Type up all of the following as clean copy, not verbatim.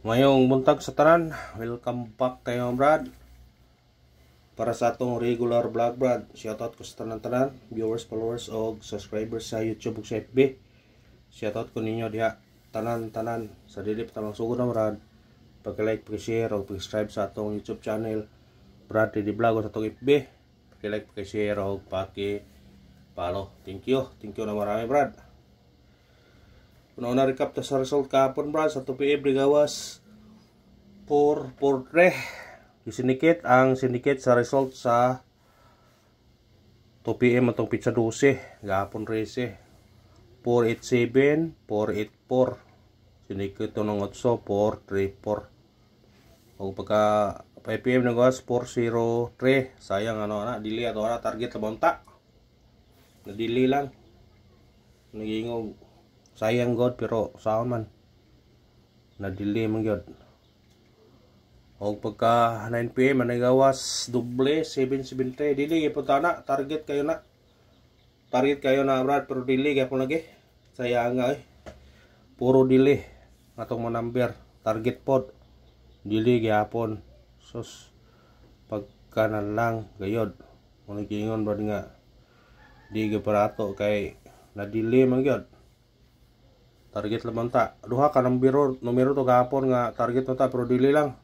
Mayong buntag sa tanan, welcome back kayo Brad. Para sa atong regular vlog Brad, shoutout ko sa tanan-tanan, viewers, followers o subscribers sa YouTube ug sa FB. Shoutout ko ninyo diha tanan-tanan sa dilip tamang sugod na Brad. Pag-like, pag-share o pag-subscribe sa atong YouTube channel Brad Ready Vlog o sa atong FB. Pag-like, pag-share o paki-follow. Thank you na marami Brad. Una recap ta sa result kahapon Brad sa 2 PM gawas 4-4-3 isinikit ang sinikit sa result sa 2 PM atong pizza 12 gahapon rese 487 484 sinikit to ng 8 434 o pagka 5 PM gawas 403 sayang na dili ato na target labonta na dili lang nagingog sayang god pero saan man na-delay man gyud. Og pagka 9 PM gawas doble 773 dili gyud na target kayo na Brad pero dili gyapon lagi sayang nga puro dili atong mga number target pod dili gyapon sus pagka na lang gayod mo gingon ba nga di gyud para ato kay na-delay man gyud. Target lamang ta. Duha ka numero to gahapon nga target mo ta pero dili lang.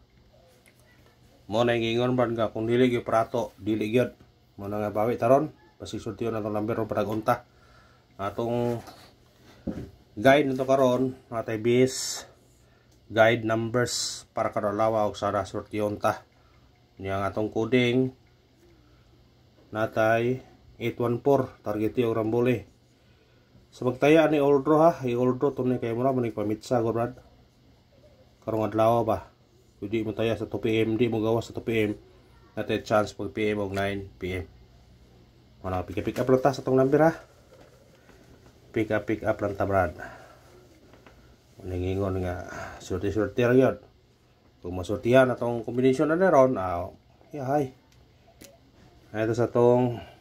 Mo na ingon ba nga kung dili gyud prato, dili gyud. Mo na nga bawi taron, pasisultiyo na tong numero para unta. Atong guide nito karon, natay base guide numbers para kadalawa og sada sortiyon ta. Niyang atong coding natay 814 target yung rambole. Sa pagtaya ni Oldro ha, i-Oldro ito ni kayo muna, manig pamitsa ko Brad. Karong adlaw ba? Hindi mo taya sa 2 PM, hindi mo gawa sa 2 PM. Natin chance pag PM o 9 PM. Wala ka pick up lang ta sa itong number ha. Pick up lang ta Brad. Nangingon nga, surti-surti lang yun. Kung masurtihan na itong combination na naroon, yahay. Ito sa itong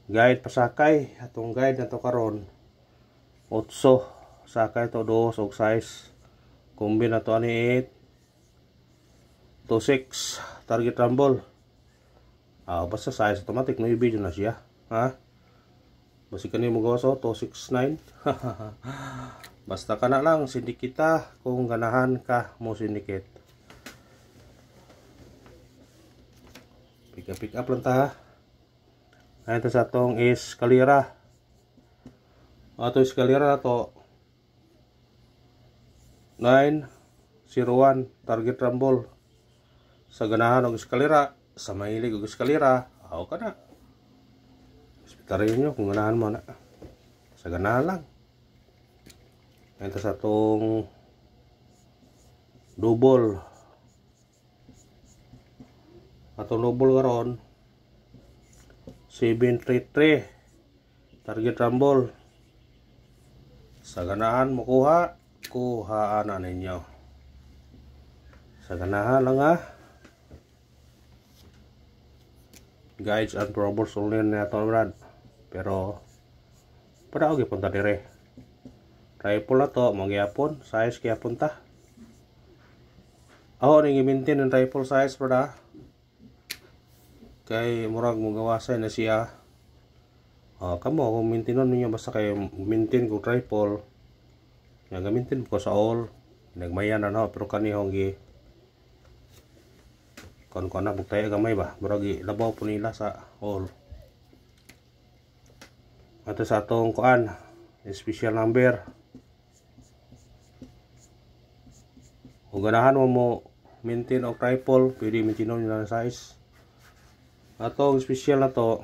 guide pasakay atong guide na to karon 8 sakay to 2 og size kombi na to ani 8 to 6 target rumble basta size automatic no i-video na siya ha basi kani mo gawas to 69 basta kana lang sindikita kung ganahan ka mo sindikit pick up lang ta ha. Ito sa itong eskalera. Ito eskalera na to 901 target rumble. Sa ganahan ng eskalera, sa mahilig ng eskalera, ako ka na. Hospitarin nyo kung ganahan mo na. Sa ganahan lang. Ito sa itong double. Atong double karon 733 target rumble sa ganahan mo kuhaan na ninyo sa ganahan lang ha guides and probers only na ito Brad pero pada og punta dire rifle na to magyapon size kaya punta ako nang i-maintain ang rifle size Brad kay murag mo gawasay na siya kamo kung maintinon ninyo basta kay maintain ko tripod nga maintain ko sa all nagmayan na pero kanihong gi kon na bugtay gamay ba murag labaw po nila sa all ato sa atong kuan special number kung ganahan mo maintain og tripod pwede maintinon nila size atong special na to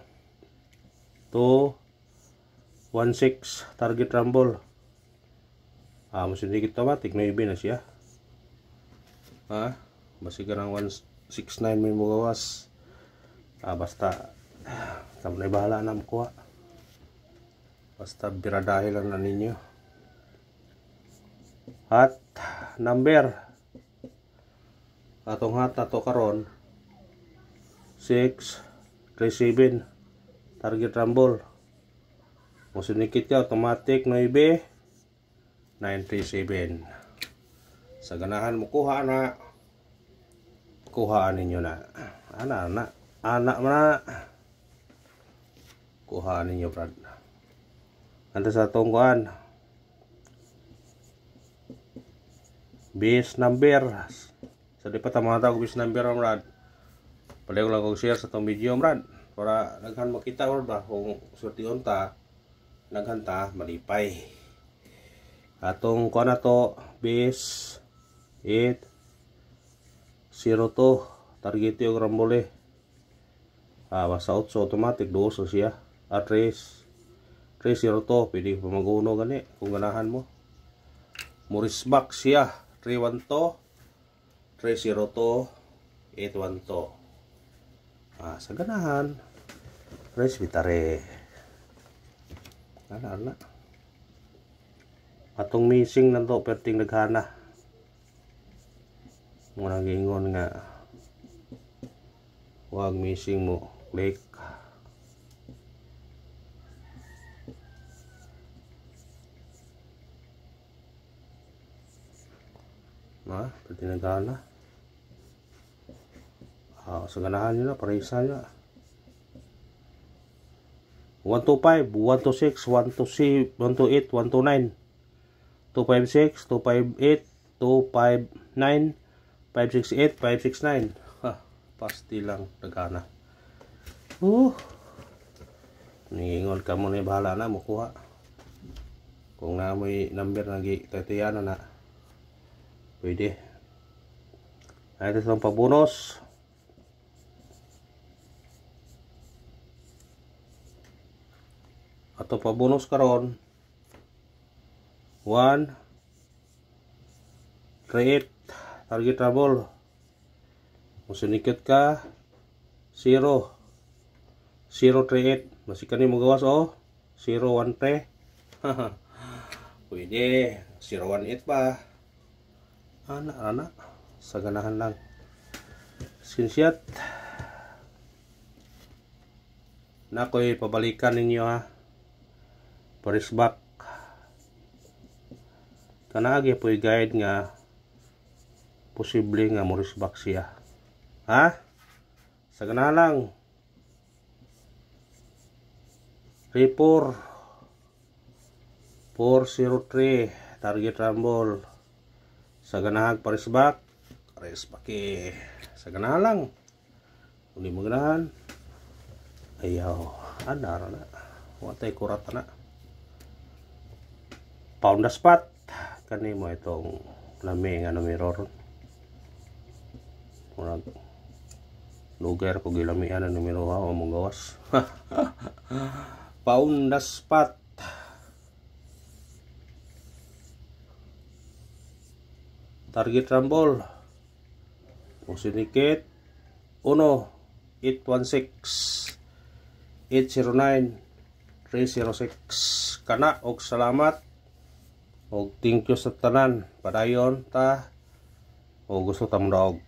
216 target rumble masindikit automatic no ibi na siya basi ka ng 169 may mo gawas basta tamay bahala na makuha basta biradahe lang na ninyo hat number atong hat na to karon 637 target rumble mo sinikit ka automatic 9 937 Sa ganahan mo kuha na, kuhaan ninyo na. Anak na. Kuhaan ninyo, brad. Anta sa tungkuan. Base number. Sa di pa tamang tawag base number, brad. Pwede ko lang kong share sa itong video, brad. Para naghan makita, brad ba? Kung surtiyon ta, naghan ta, malipay. Atong kuha na to, base 802 target yung rambole basta 8 automatic 2 so siya at 302 pwede pa maguno gani kung ganahan mo. Morisbak siya 312 302 812 sa ganahan res bitare ana atong missing nanto perting naghana. Muna gingon nga wag missing mo click pwede nagana sa ganahan nyo na parisa nyo 125 126 128 129 256 258 259 568, 569. Pasti lang nagana. Ningon ka mo na bahala na mukuha. Kung na may number nagi tatiyan na. Pwede. Ay ito lang pabonus. Ato pabonus karon 1 38 target trouble. Musunikit ka 0 038 masih kani mo gawas 013 pwede 018 pa anak sa ganahan lang screenshot na ko'y pabalikan ninyo parisbak kanagi po'y guide nga posible nga morisbak siya sa ganahan lang 403 target rumble sa ganahan parisbak sa ganahan lang kung di mo ganahan ayaw adara na watay kurat na pound the spot kani mo itong lami nga numero ron murag lugar ko gilamian ang numero o mong gawas pound the spot target rumble musinikit 1 816 809 306 kana og salamat og thank you sa tanan padayon ta o gusto ta mo daog